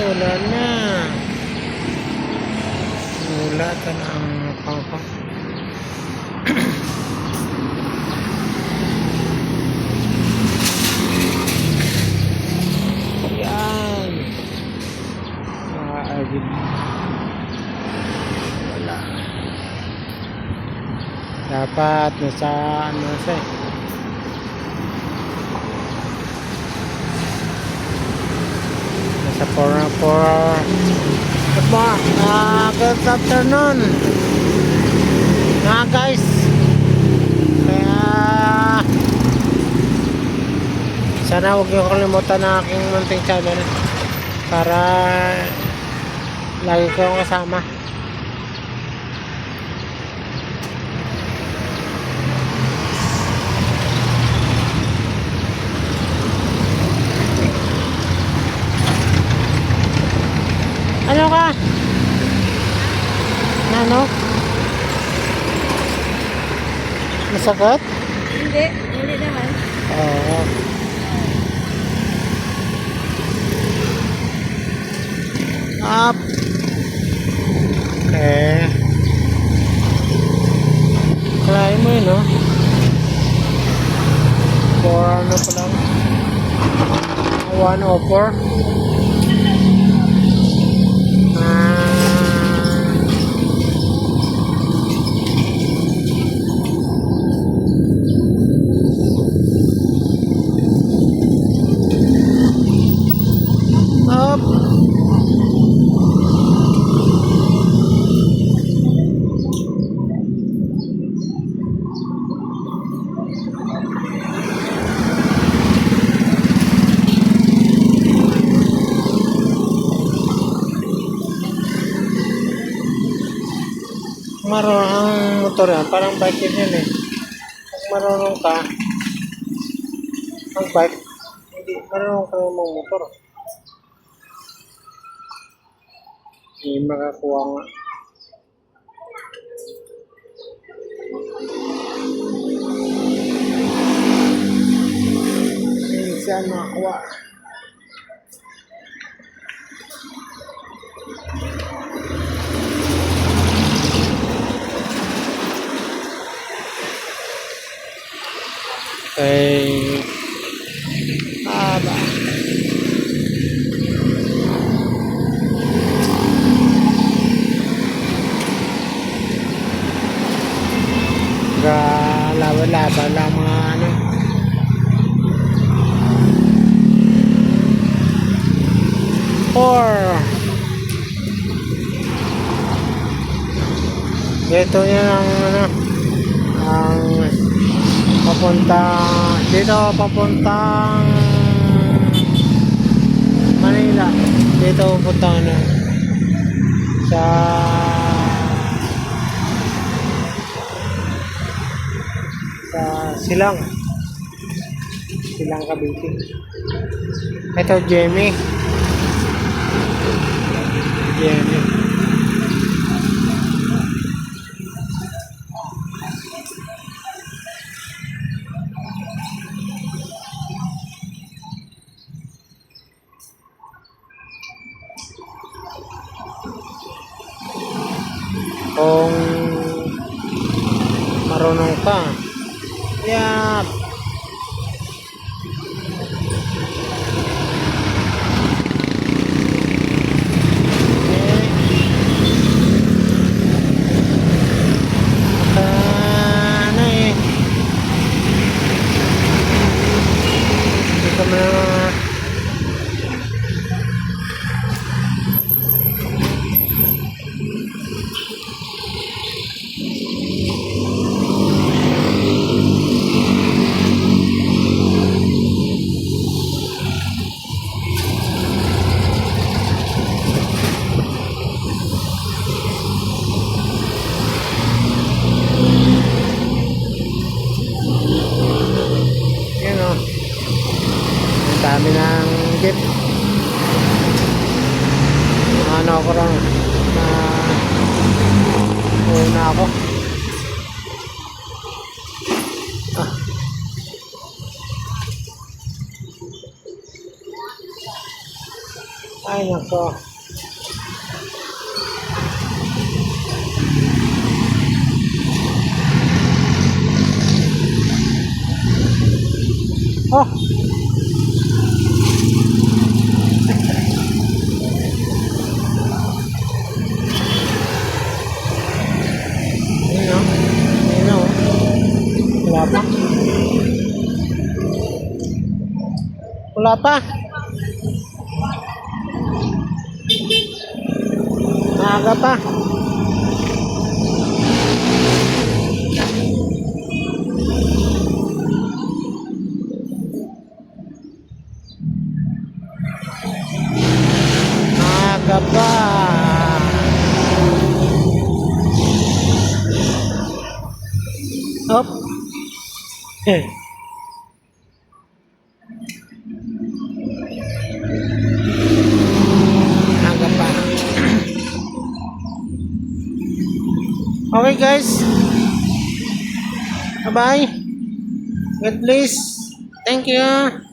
wala na. Wala ka na ang pangko. Yan. Agad. Wala. Dapat nasa ano siya. Nasa 4 good afternoon mga guys. Kaya sana huwag niyo kalimutan na aking munting channel para lagi kong kasama. Ano ka? Ano? Masakit? Hindi, hindi naman. Oo. Up. Okay. Kalahin mo yun, no? 4 ano pa lang? 104. Up. Marunong ang motor yan, parang bike yun eh. Pag marunong ka ang bike, hindi marunong ka ng motor. Hindi makakuha nga. Minsan makakuha. Okay. Aba. Laban-laban lang mga ano. Dito yan ang ano, ang papuntang Manila. Dito papuntang ano, sa Silang Cavite. Ito Jamie. Kung marunong ka, yeah. Dami ng jeep. Ano ako lang na una ako. Ay, nako. Oh! Ayun o. Ayun o. Wala pa. Wala pa. Maaga pa. Maaga pa. Hop. Maaga pa. Okay guys. Bye-bye. God bless. Thank you.